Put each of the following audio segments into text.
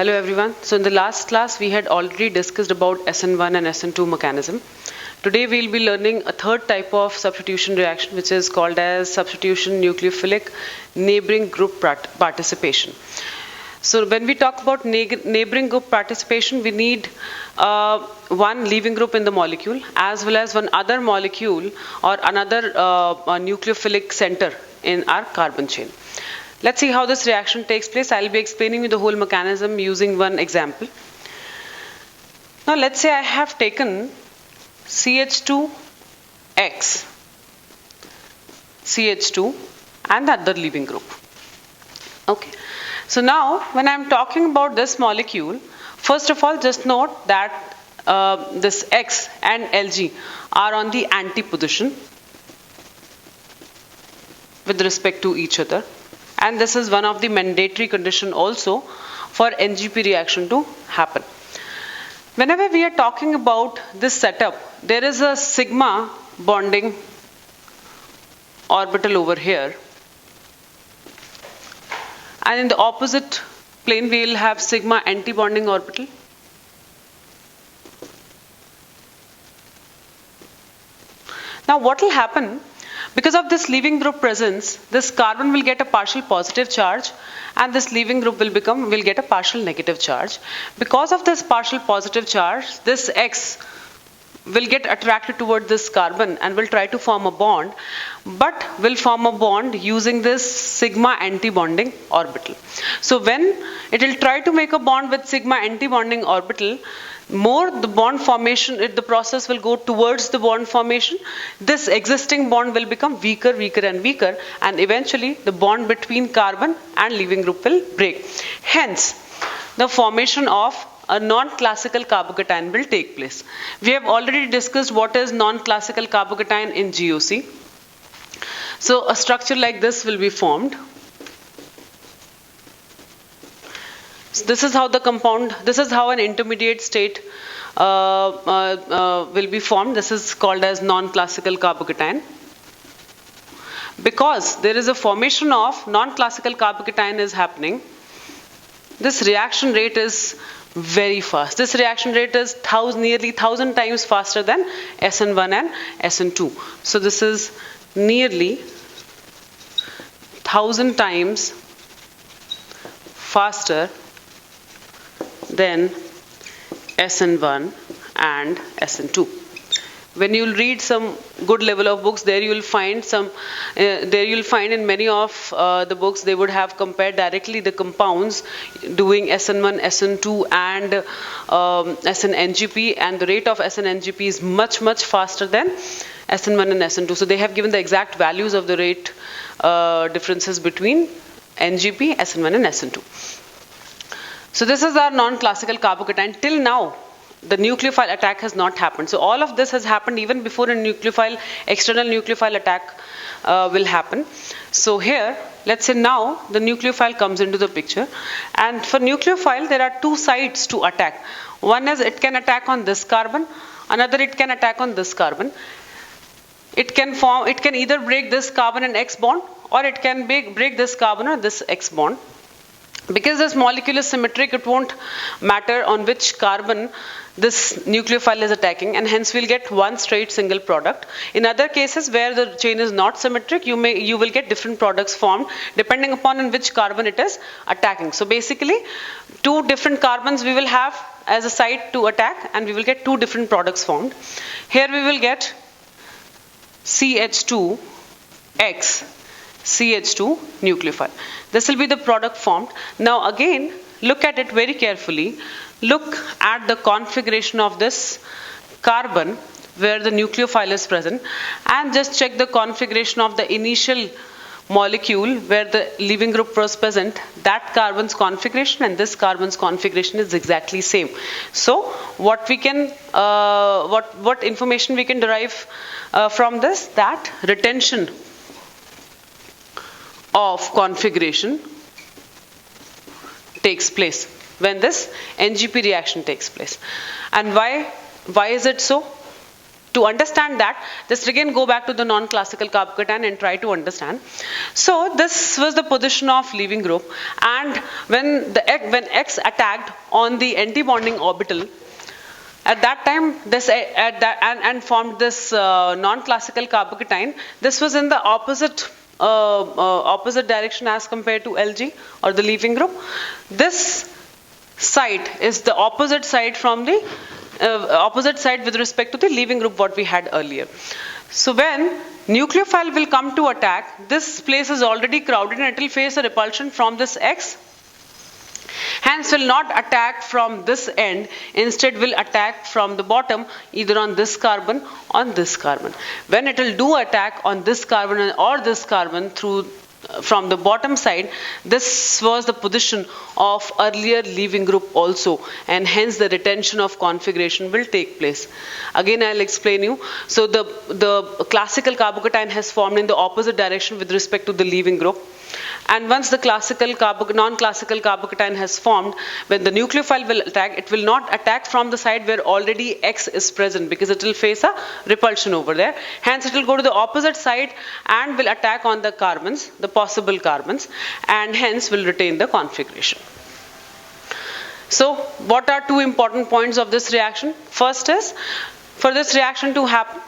Hello everyone. So in the last class we had already discussed about SN1 and SN2 mechanism. Today we'll be learning a third type of substitution reaction which is called as substitution nucleophilic neighboring group participation. So when we talk about neighboring group participation, we need one leaving group in the molecule as well as one other molecule or another nucleophilic center in our carbon chain. Let's see how this reaction takes place. I'll be explaining you the whole mechanism using one example. Now let's say I have taken CH2X, CH2 and the other leaving group. Okay. So now when I'm talking about this molecule, first of all just note that this X and Lg are on the anti-position with respect to each other. And this is one of the mandatory condition also for NGP reaction to happen. Whenever we are talking about this setup, there is a sigma bonding orbital over here. And in the opposite plane, we will have sigma anti-bonding orbital. Now what will happen? Because of this leaving group presence, this carbon will get a partial positive charge and this leaving group will get a partial negative charge. Because of this partial positive charge, this X will get attracted toward this carbon and will try to form a bond, but will form a bond using this sigma anti-bonding orbital. So when it will try to make a bond with sigma anti-bonding orbital, more the bond formation, the process will go towards the bond formation. This existing bond will become weaker, weaker and weaker, and eventually the bond between carbon and leaving group will break. Hence, the formation of a non-classical carbocation will take place. We have already discussed what is non-classical carbocation in GOC. So a structure like this will be formed. So this is how the compound, this is how an intermediate state will be formed. This is called as non-classical carbocation. Because there is a formation of non-classical carbocation is happening, this reaction rate is very fast. This reaction rate is nearly 1000 times faster than SN1 and SN2. So this is nearly 1000 times faster than SN1 and SN2. When you read some good level of books, there you will find in many of the books they would have compared directly the compounds doing SN1, SN2 and SN-NGP, and the rate of SN-NGP is much faster than SN1 and SN2. So they have given the exact values of the rate differences between NGP, SN1 and SN2. So this is our non-classical carbocation. Till now, the nucleophile attack has not happened. So all of this has happened even before a external nucleophile attack will happen. So here, let's say now the nucleophile comes into the picture. And for nucleophile, there are two sides to attack. One is it can attack on this carbon. Another, it can attack on this carbon. It can either break this carbon and X bond, or it can break this carbon or this X bond. Because this molecule is symmetric, it won't matter on which carbon this nucleophile is attacking, and hence we'll get one straight single product. In other cases where the chain is not symmetric, you will get different products formed depending upon in which carbon it is attacking. So basically, two different carbons we will have as a site to attack, and we will get two different products formed. Here we will get CH2X, CH2 nucleophile. This will be the product formed. Now again, look at it very carefully. Look at the configuration of this carbon where the nucleophile is present, and just check the configuration of the initial molecule where the leaving group was present. That carbon's configuration and this carbon's configuration is exactly same. So what we can, what information we can derive from this? That retention of configuration takes place when this NGP reaction takes place. And why is it so? To understand that, just again go back to the non-classical carbocation and try to understand. So this was the position of leaving group, and when X attacked on the anti-bonding orbital, at that time and formed this non-classical carbocation, this was in the opposite direction as compared to LG, or the leaving group. This side is the opposite side from the opposite side with respect to the leaving group what we had earlier. So when nucleophile will come to attack, this place is already crowded and it will face a repulsion from this X. Hence will not attack from this end, instead will attack from the bottom, either on this carbon or this carbon. When it will do attack on this carbon or this carbon from the bottom side, this was the position of earlier leaving group also, and hence the retention of configuration will take place. Again I'll explain you. So the classical carbocation has formed in the opposite direction with respect to the leaving group. And once the non-classical carbocation has formed, when the nucleophile will attack, it will not attack from the side where already X is present, because it will face a repulsion over there. Hence it will go to the opposite side and will attack on the carbons, the possible carbons, and hence will retain the configuration. So what are two important points of this reaction? First is, for this reaction to happen,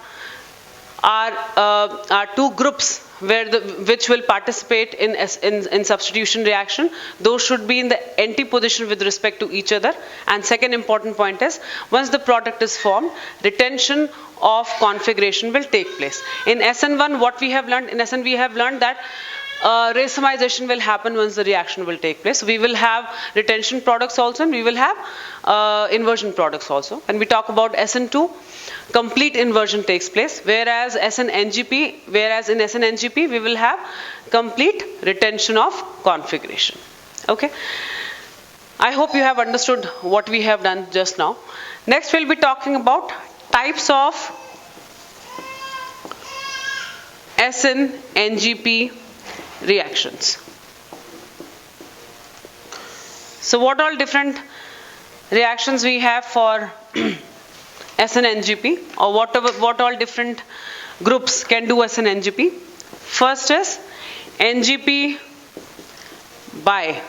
are two groups which will participate in substitution reaction. Those should be in the anti position with respect to each other. And second important point is, once the product is formed, retention of configuration will take place. In SN1, what we have learned, in SN we have learned that racemization will happen once the reaction will take place. We will have retention products also, and we will have inversion products also. When we talk about SN2, complete inversion takes place, whereas in SN-NGP we will have complete retention of configuration. Okay. I hope you have understood what we have done just now. Next we'll be talking about types of SN-NGP reactions. So what all different reactions we have for SN-NGP, or what all different groups can do SN-NGP? First is NGP by.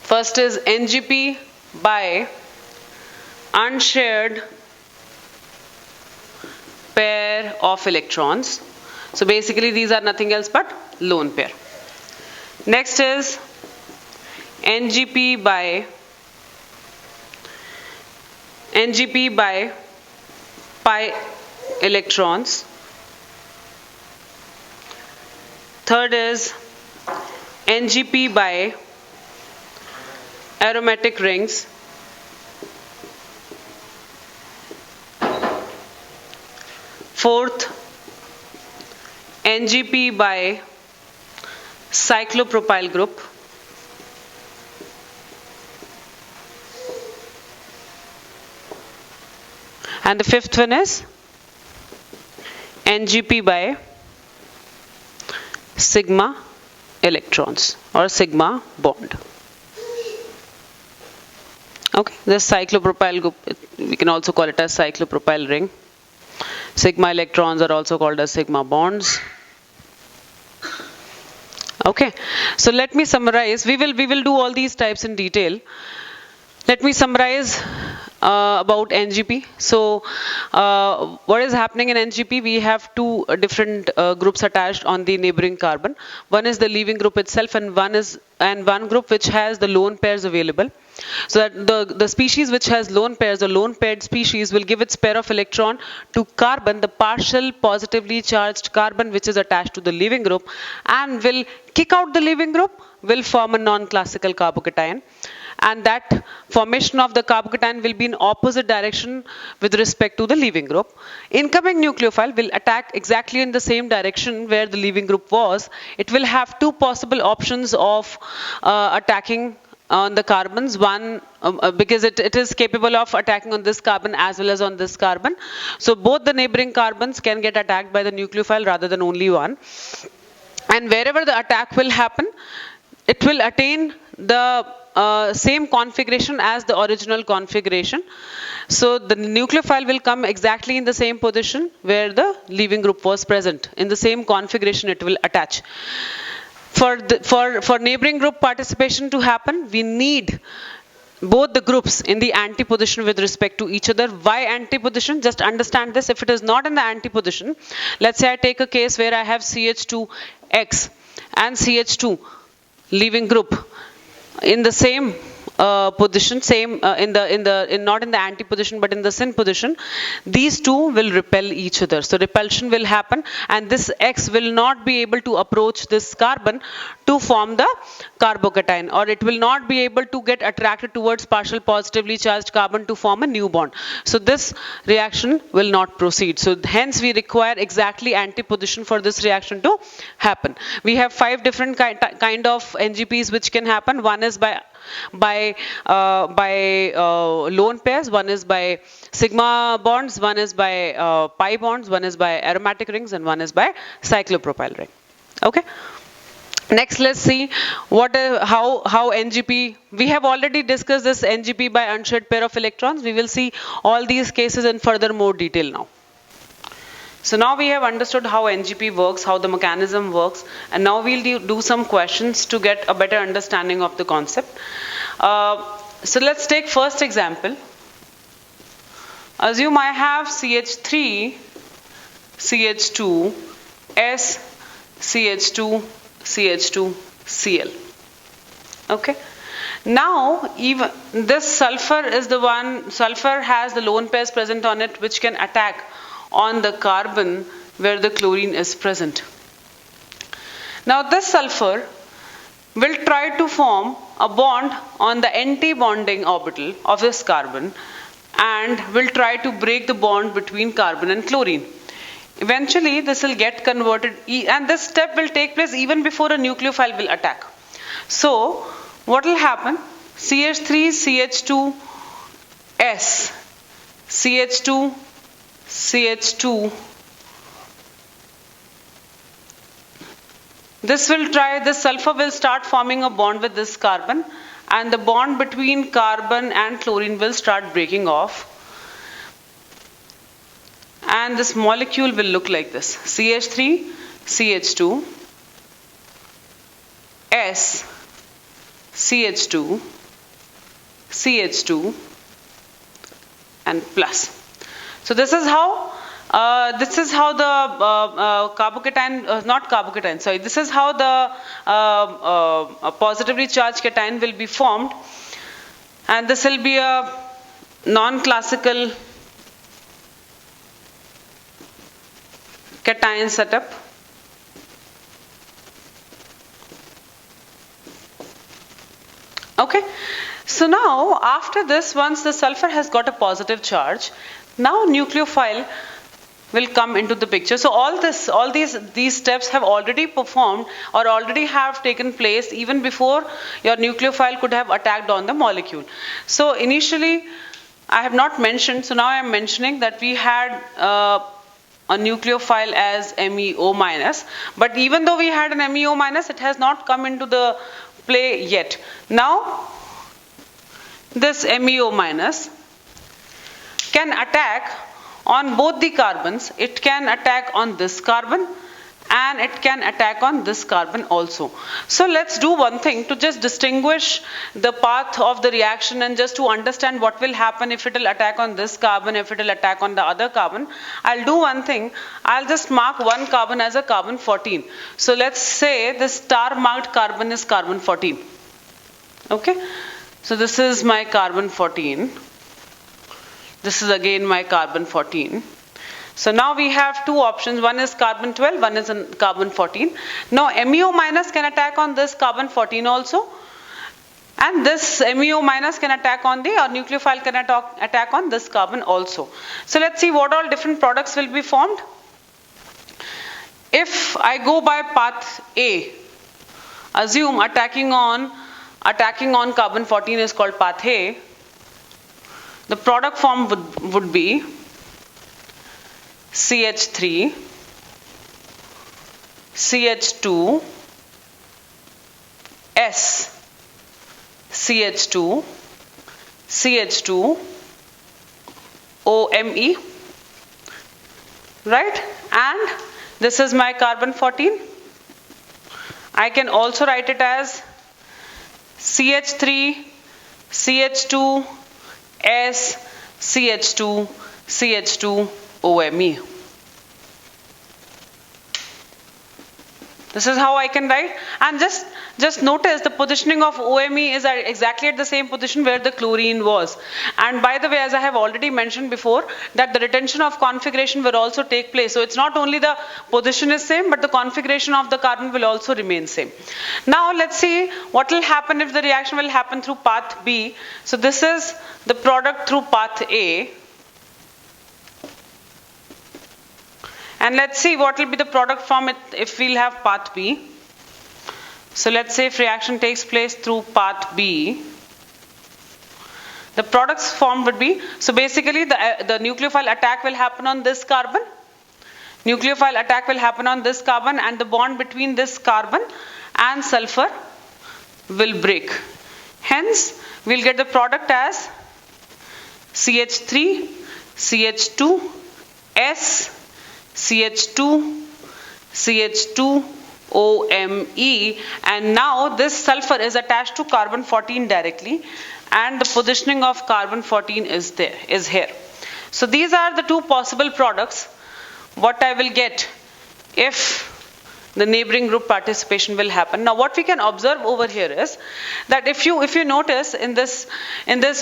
First is NGP by unshared pair of electrons. So basically these are nothing else but lone pair. Next is NGP by pi electrons. Third is NGP by aromatic rings. Fourth, NGP by cyclopropyl group. And the fifth one is NGP by sigma electrons or sigma bond. Okay, this cyclopropyl group, we can also call it as cyclopropyl ring. Sigma electrons are also called as sigma bonds. Okay, so let me summarize. We will do all these types in detail. Let me summarize about NGP. So what is happening in NGP? We have two different groups attached on the neighboring carbon. One is the leaving group itself, and one group which has the lone pairs available. So that the species which has lone pairs, the lone paired species, will give its pair of electron to carbon, the partial positively charged carbon which is attached to the leaving group, and will kick out the leaving group, will form a non-classical carbocation. And that formation of the carbocation will be in opposite direction with respect to the leaving group. Incoming nucleophile will attack exactly in the same direction where the leaving group was. It will have two possible options of attacking on the carbons. One, because it is capable of attacking on this carbon as well as on this carbon. So both the neighboring carbons can get attacked by the nucleophile rather than only one. And wherever the attack will happen, it will attain the same configuration as the original configuration. So the nucleophile will come exactly in the same position where the leaving group was present. In the same configuration it will attach. For neighboring group participation to happen, we need both the groups in the antiposition with respect to each other. Why antiposition? Just understand this. If it is not in the antiposition, let's say I take a case where I have CH2X and CH2 leaving group in the same position, not in the antiposition but in the syn position, these two will repel each other. So repulsion will happen, and this X will not be able to approach this carbon to form the carbocation, or it will not be able to get attracted towards partial positively charged carbon to form a new bond. So this reaction will not proceed. So hence we require exactly antiposition for this reaction to happen. We have 5 different kind of NGPs which can happen. One is by lone pairs, one is by sigma bonds, one is by pi bonds, one is by aromatic rings, and one is by cyclopropyl ring. Okay. Next, let's see how NGP. We have already discussed this NGP by unshared pair of electrons. We will see all these cases in further more detail now. So now we have understood how NGP works, how the mechanism works, and now we'll do some questions to get a better understanding of the concept. So let's take first example. Assume I have CH3, CH2, S, CH2, CH2, Cl. Okay. Now, even this sulfur is the one, sulfur has the lone pairs present on it which can attack on the carbon where the chlorine is present. Now this sulfur will try to form a bond on the anti-bonding orbital of this carbon and will try to break the bond between carbon and chlorine. Eventually this will get converted, and this step will take place even before a nucleophile will attack. So what will happen? CH3, CH2, S, CH2, CH2. This sulfur will start forming a bond with this carbon, and the bond between carbon and chlorine will start breaking off. And this molecule will look like this: CH3, CH2, S, CH2, CH2, and plus. So this is how the carbocation, this is how the positively charged cation will be formed, and this will be a non-classical cation setup. Okay. So now after this, once the sulfur has got a positive charge, now nucleophile will come into the picture. So all these steps have already performed or already have taken place even before your nucleophile could have attacked on the molecule. So initially I have not mentioned, so now I am mentioning that we had a nucleophile as MEO minus, but even though we had an MEO minus, it has not come into the play yet. Now this MEO minus can attack on both the carbons. It can attack on this carbon and it can attack on this carbon also. So let's do one thing to just distinguish the path of the reaction and just to understand what will happen if it will attack on this carbon, if it will attack on the other carbon. I'll do one thing. I'll just mark one carbon as a carbon 14. So let's say this star marked carbon is carbon 14. Okay. So this is my carbon 14. This is again my carbon 14. So now we have two options. One is carbon 12, one is carbon 14. Now MEO minus can attack on this carbon 14 also. And this MEO minus can attack on the, or nucleophile can attack on this carbon also. So let's see what all different products will be formed. If I go by path A, assume attacking on carbon 14 is called path A. The product form would be CH3, CH2, S, CH2, CH2, OME, right? And this is my carbon 14. I can also write it as CH3, CH2, S, CH2, CH2, OME. This is how I can write. And just notice the positioning of OME is exactly at the same position where the chlorine was. And by the way, as I have already mentioned before, that the retention of configuration will also take place. So it's not only the position is same, but the configuration of the carbon will also remain same. Now let's see what will happen if the reaction will happen through path B. So this is the product through path A. And let's see what will be the product from it if we'll have path B. So let's say if reaction takes place through path B, the products formed would be, so basically the nucleophile attack will happen on this carbon. Nucleophile attack will happen on this carbon, and the bond between this carbon and sulfur will break. Hence, we'll get the product as CH3, CH2, S, CH2, CH2, OME, and now this sulfur is attached to carbon 14 directly, and the positioning of carbon 14 is here. So these are the two possible products what I will get if the neighboring group participation will happen. Now what we can observe over here is that if you notice in this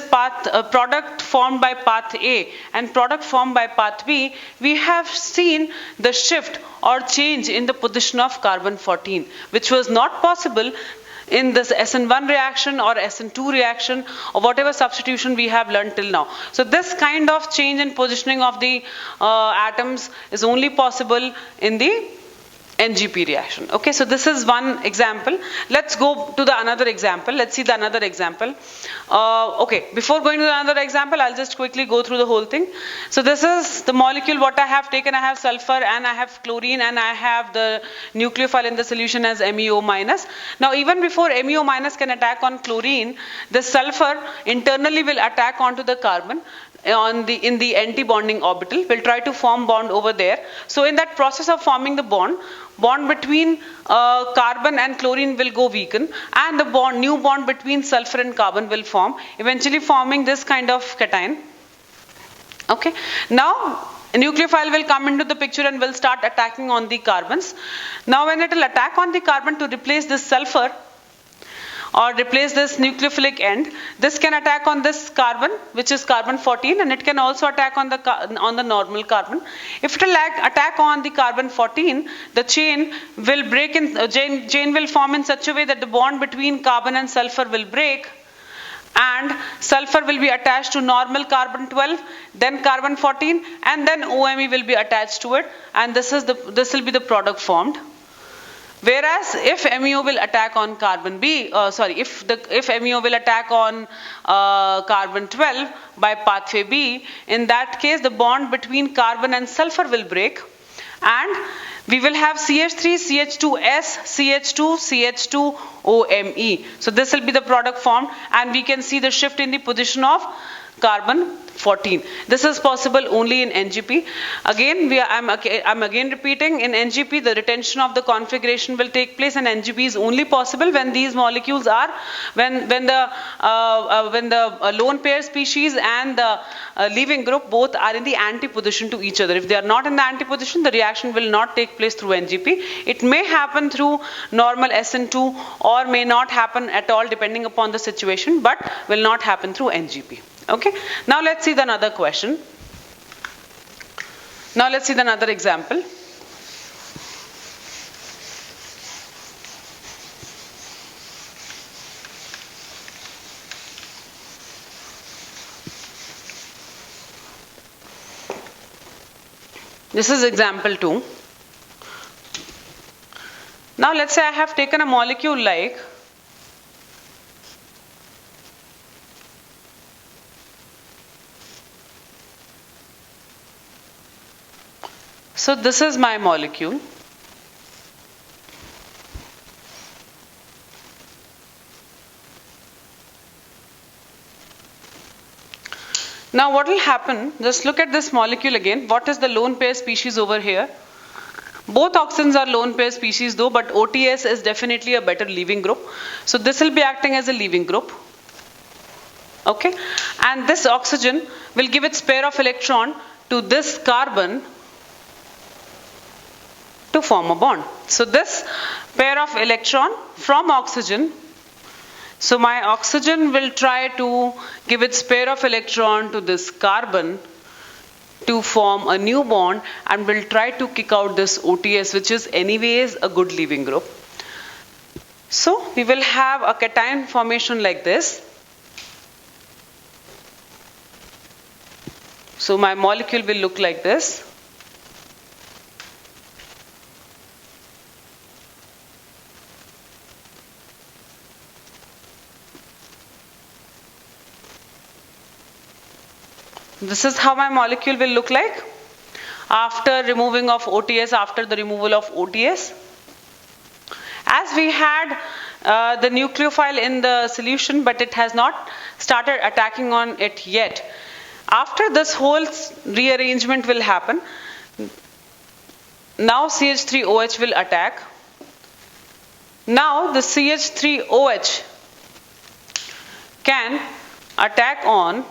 path product formed by path A and product formed by path B, we have seen the shift or change in the position of carbon 14, which was not possible in this SN1 reaction or SN2 reaction or whatever substitution we have learned till now. So this kind of change in positioning of the atoms is only possible in the NGP reaction. Okay, so this is one example. Let's go to the another example. Let's see the another example. Okay, before going to the another example, I'll just quickly go through the whole thing. So this is the molecule what I have taken. I have sulfur and I have chlorine and I have the nucleophile in the solution as MEO minus. Now even before MEO minus can attack on chlorine, the sulfur internally will attack onto the carbon in the anti-bonding orbital, will try to form bond over there. So in that process of forming the bond between carbon and chlorine will go weaken, and the new bond between sulfur and carbon will form, eventually forming this kind of cation. Okay, now a nucleophile will come into the picture and will start attacking on the carbons. Now when it will attack on the carbon to replace this sulfur or replace this nucleophilic end, this can attack on this carbon, which is carbon 14, and it can also attack on the normal carbon. If it will attack on the carbon 14, the chain will break in, chain will form in such a way that the bond between carbon and sulfur will break, and sulfur will be attached to normal carbon 12, then carbon 14, and then OME will be attached to it, and this will be the product formed. Whereas if MEO will attack on carbon B, if MEO will attack on carbon 12 by pathway B, in that case the bond between carbon and sulfur will break, and we will have CH3, CH2S, CH2, CH2, OME. So this will be the product formed, and we can see the shift in the position of carbon 14. This is possible only in NGP. Again, I'm again repeating, in NGP the retention of the configuration will take place, and NGP is only possible when these molecules are, when the lone pair species and the leaving group both are in the anti-position to each other. If they are not in the anti-position, the reaction will not take place through NGP. It may happen through normal SN2 or may not happen at all depending upon the situation, but will not happen through NGP. Okay, now let's see the another question. Now let's see the another example. This is example 2. Now let's say I have taken a molecule like so this is my molecule. Now what will happen, just look at this molecule again. What is the lone pair species over here? Both oxygens are lone pair species though, but OTS is definitely a better leaving group. So this will be acting as a leaving group. Okay, and this oxygen will give its pair of electron to this carbon to form a bond. So this pair of electron from oxygen, so my oxygen will try to give its pair of electron to this carbon to form a new bond, and will try to kick out this OTS, which is anyways a good leaving group. So we will have a cation formation like this. So my molecule will look like this. This is how my molecule will look like after removing of OTS, after the removal of OTS. As we had the nucleophile in the solution, but it has not started attacking on it yet. After this whole rearrangement will happen, now CH3OH will attack. Now the CH3OH can attack on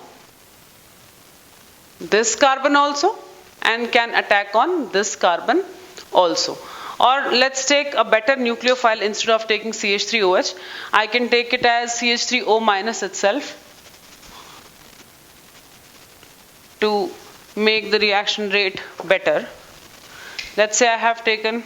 this carbon also and can attack on this carbon also. Or let's take a better nucleophile. Instead of taking CH3OH, I can take it as CH3O minus itself to make the reaction rate better. Let's say I have taken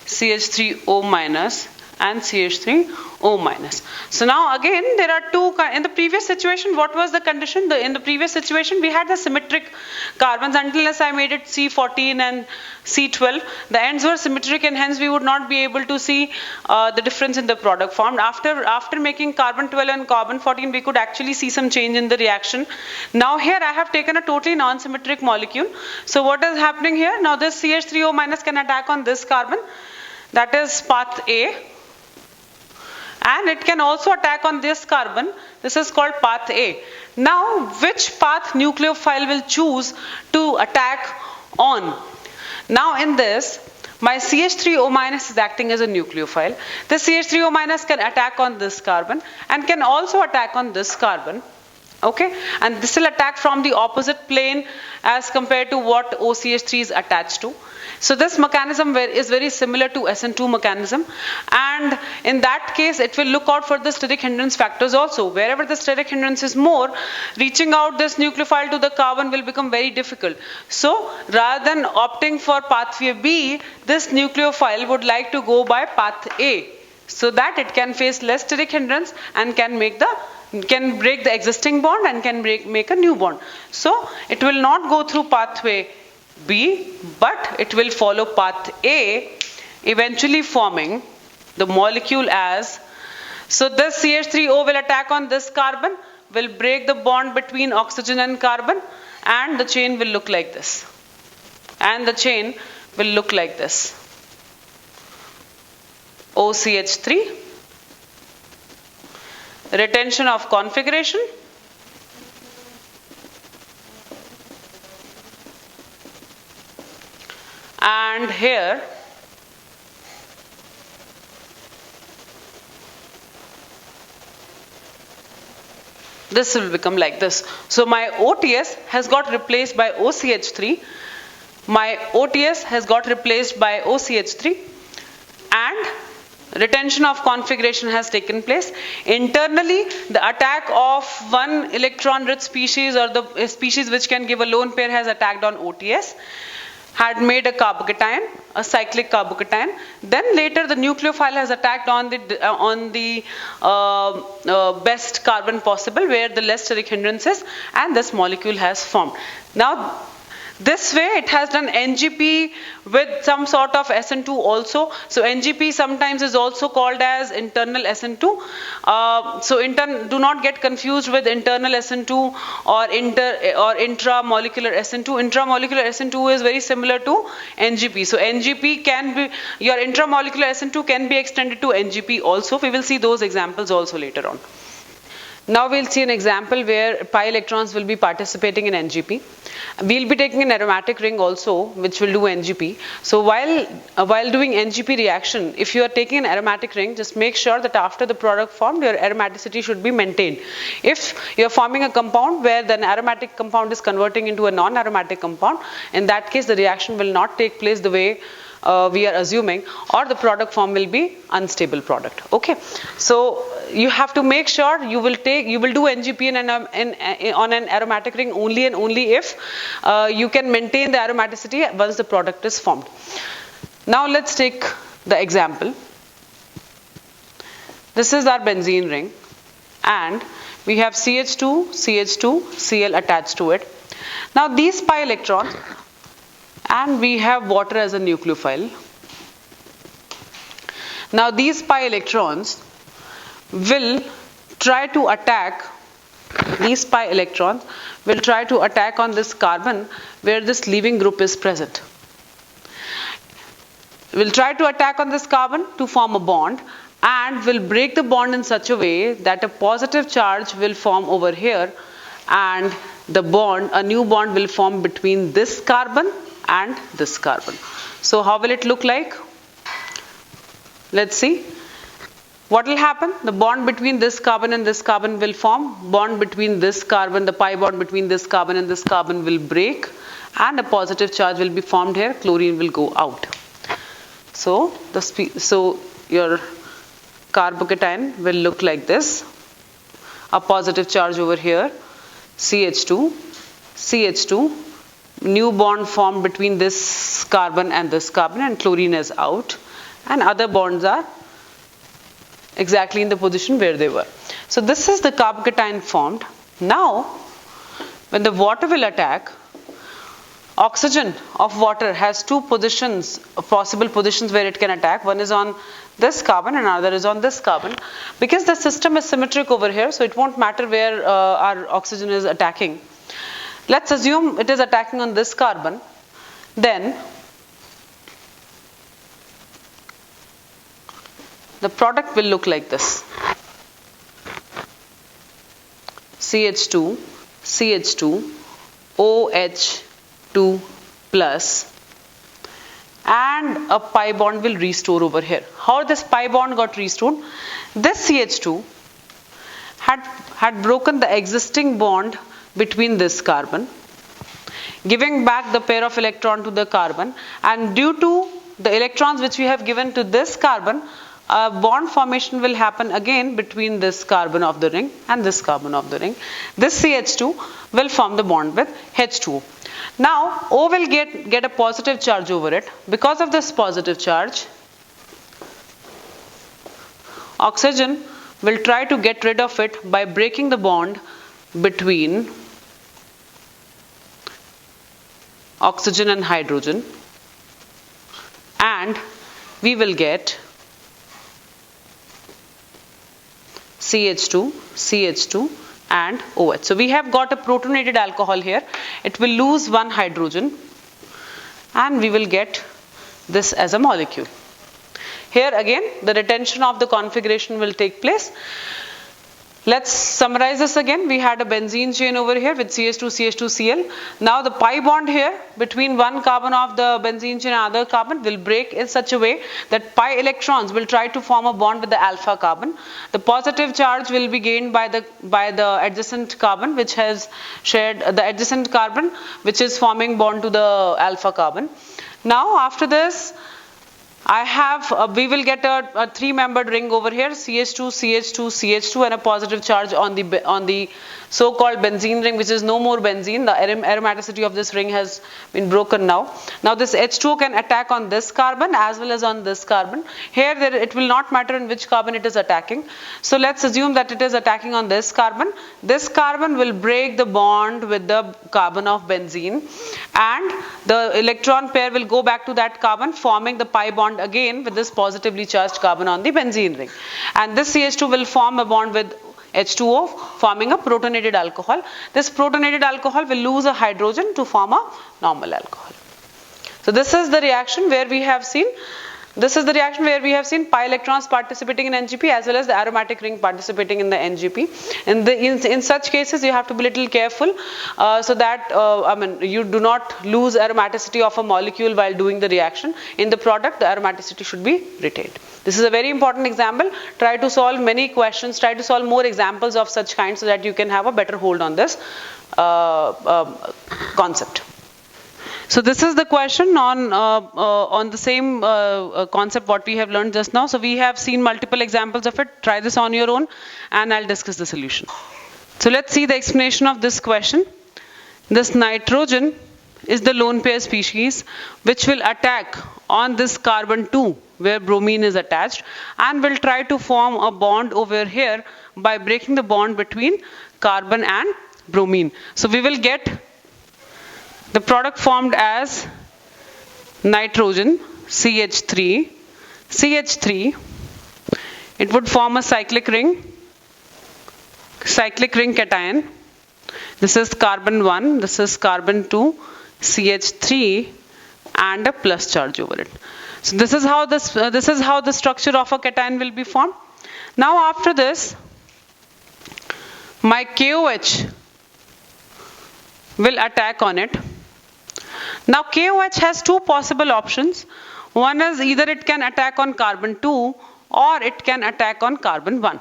CH3O minus and CH3O minus. So now again there are two, in the previous situation what was the condition? In the previous situation we had the symmetric carbons unless I made it C14 and C12. The ends were symmetric and hence we would not be able to see the difference in the product formed. After making carbon 12 and carbon 14 we could actually see some change in the reaction. Now here I have taken a totally non-symmetric molecule. So what is happening here? Now this CH3O minus can attack on this carbon, that is path A. And it can also attack on this carbon. This is called path A. Now, which path nucleophile will choose to attack on? Now in this, my CH3O minus is acting as a nucleophile. This CH3O minus can attack on this carbon and can also attack on this carbon. Okay, and this will attack from the opposite plane as compared to what OCH3 is attached to. So this mechanism is very similar to SN2 mechanism, and in that case it will look out for the steric hindrance factors also. Wherever the steric hindrance is more, reaching out this nucleophile to the carbon will become very difficult. So rather than opting for pathway B, this nucleophile would like to go by path A, so that it can face less steric hindrance and can break the existing bond and can make a new bond. So it will not go through pathway B, but it will follow path A, eventually forming the molecule as, so this CH3O will attack on this carbon, will break the bond between oxygen and carbon, and the chain will look like this. And the chain will look like this. OCH3, retention of configuration, and here this will become like this. So my OTS has got replaced by OCH3, my OTS has got replaced by OCH3, and retention of configuration has taken place. Internally, the attack of one electron rich species or the species which can give a lone pair has attacked on OTS, had made a carbocation, a cyclic carbocation. Then later the nucleophile has attacked on the best carbon possible where the less steric hindrance is, and this molecule has formed. Now this way it has done NGP with some sort of SN2 also. So NGP sometimes is also called as internal SN2. Do not get confused with internal SN2 or intramolecular SN2. Intramolecular SN2 is very similar to NGP. So NGP can be, your intramolecular SN2 can be extended to NGP also. We will see those examples also later on. Now we'll see an example where pi electrons will be participating in NGP. We'll be taking an aromatic ring also, which will do NGP. So while doing NGP reaction, if you are taking an aromatic ring, just make sure that after the product formed, your aromaticity should be maintained. If you are forming a compound where the aromatic compound is converting into a non-aromatic compound, in that case the reaction will not take place the way we are assuming, or the product form will be unstable product. Okay, so you have to make sure you will do NGP on an aromatic ring only and only if you can maintain the aromaticity once the product is formed. Now let's take the example. This is our benzene ring, and we have CH2, CH2, Cl attached to it. Now these pi electrons, and we have water as a nucleophile. Now these pi electrons will try to attack on this carbon where this leaving group is present. Will try to attack on this carbon to form a bond, and will break the bond in such a way that a positive charge will form over here, and a new bond will form between this carbon and this carbon. So how will it look like? Let's see. What will happen? The bond between this carbon and this carbon will form. Bond between this carbon, the pi bond between this carbon and this carbon will break, and a positive charge will be formed here. Chlorine will go out. So your carbocation will look like this. A positive charge over here, CH2, CH2, new bond formed between this carbon and this carbon, and chlorine is out, and other bonds are exactly in the position where they were. So this is the carbocation formed. Now when the water will attack, oxygen of water has two positions, possible positions where it can attack. One is on this carbon and another is on this carbon. Because the system is symmetric over here, so it won't matter where our oxygen is attacking. Let's assume it is attacking on this carbon. Then the product will look like this. CH2, CH2, OH2 plus, and a pi bond will restore over here. How this pi bond got restored? This CH2 had broken the existing bond between this carbon, giving back the pair of electron to the carbon, and due to the electrons which we have given to this carbon, a bond formation will happen again between this carbon of the ring and this carbon of the ring. This CH2 will form the bond with H2O. Now O will get a positive charge over it. Because of this positive charge, oxygen will try to get rid of it by breaking the bond between oxygen and hydrogen, and we will get CH2, CH2 and OH. So we have got a protonated alcohol here. It will lose one hydrogen, and we will get this as a molecule. Here again the retention of the configuration will take place. Let's summarize this again. We had a benzene chain over here with CH2, CH2, Cl. Now the pi bond here between one carbon of the benzene chain and other carbon will break in such a way that pi electrons will try to form a bond with the alpha carbon. The positive charge will be gained by the adjacent carbon, which has shared the adjacent carbon, which is forming bond to the alpha carbon. Now after this, we will get a three-membered ring over here, CH2, CH2, CH2, and a positive charge on the so-called benzene ring, which is no more benzene. The aromaticity of this ring has been broken now. Now this H2O can attack on this carbon as well as on this carbon. Here it will not matter in which carbon it is attacking. So let's assume that it is attacking on this carbon. This carbon will break the bond with the carbon of benzene, and the electron pair will go back to that carbon, forming the pi bond again with this positively charged carbon on the benzene ring. And this CH2 will form a bond with H2O, forming a protonated alcohol. This protonated alcohol will lose a hydrogen to form a normal alcohol. So this is the reaction where we have seen This is the reaction where we have seen pi electrons participating in NGP as well as the aromatic ring participating in the NGP. In such cases, you have to be a little careful so that you do not lose aromaticity of a molecule while doing the reaction. In the product, the aromaticity should be retained. This is a very important example. Try to solve many questions, try to solve more examples of such kind so that you can have a better hold on this concept. So this is the question on the same concept what we have learned just now. So we have seen multiple examples of it. Try this on your own and I'll discuss the solution. So let's see the explanation of this question. This nitrogen is the lone pair species which will attack on this carbon 2 where bromine is attached and will try to form a bond over here by breaking the bond between carbon and bromine. So we will get the product formed as nitrogen CH3. It would form a cyclic ring cation. This is carbon 1, this is carbon 2, CH3 and a plus charge over it. So this is how the structure of a cation will be formed. Now after this, my KOH will attack on it. Now KOH has two possible options. One is either it can attack on carbon 2 or it can attack on carbon 1.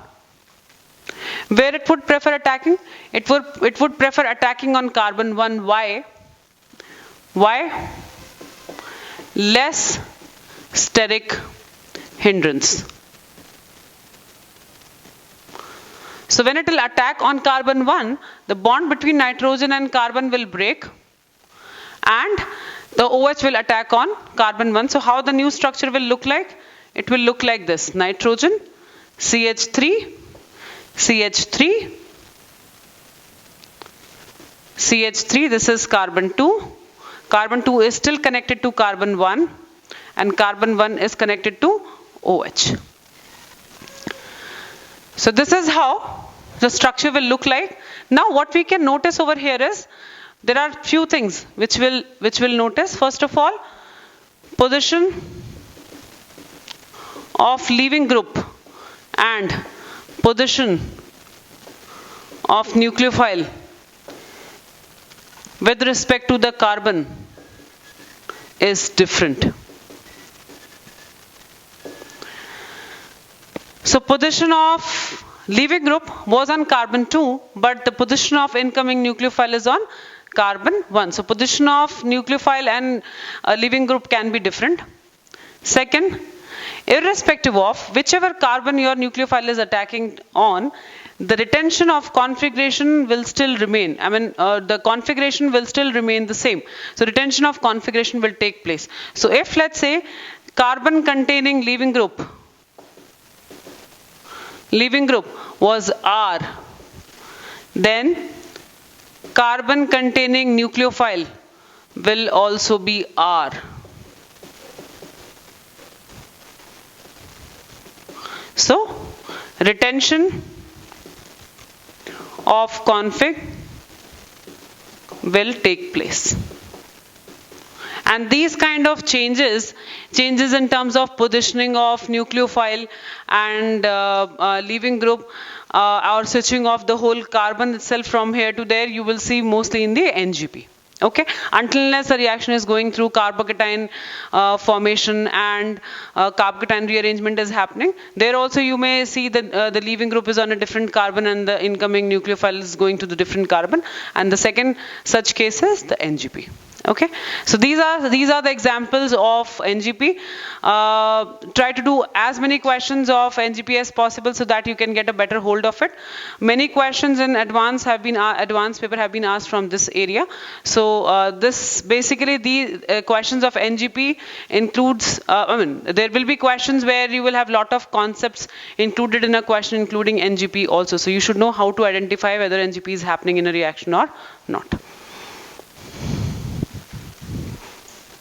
Where it would prefer attacking? It would prefer attacking on carbon 1. Why? Less steric hindrance. So when it will attack on carbon 1, the bond between nitrogen and carbon will break and the OH will attack on carbon 1. So how the new structure will look like? It will look like this. Nitrogen, CH3, CH3, CH3, this is carbon 2. Carbon 2 is still connected to carbon 1 and carbon 1 is connected to OH. So this is how the structure will look like. Now what we can notice over here is there are few things which we'll notice. First of all, position of leaving group and position of nucleophile with respect to the carbon is different. So position of leaving group was on carbon 2, but the position of incoming nucleophile is on carbon 1. So position of nucleophile and leaving group can be different. Second, irrespective of whichever carbon your nucleophile is attacking on, the retention of configuration will still remain. The configuration will still remain the same. So retention of configuration will take place. So if let's say carbon containing leaving group was R, then carbon containing nucleophile will also be R. So retention of config will take place. And these kind of changes in terms of positioning of nucleophile and leaving group or switching off the whole carbon itself from here to there, you will see mostly in the NGP. Okay, until unless the reaction is going through carbocation formation and carbocation rearrangement is happening. There also you may see that the leaving group is on a different carbon and the incoming nucleophile is going to the different carbon. And the second such case is the NGP. Okay, so these are the examples of NGP. Try to do as many questions of NGP as possible so that you can get a better hold of it. Many questions in advanced paper have been asked from this area. So this basically the questions of NGP includes. There will be questions where you will have lot of concepts included in a question, including NGP also. So you should know how to identify whether NGP is happening in a reaction or not.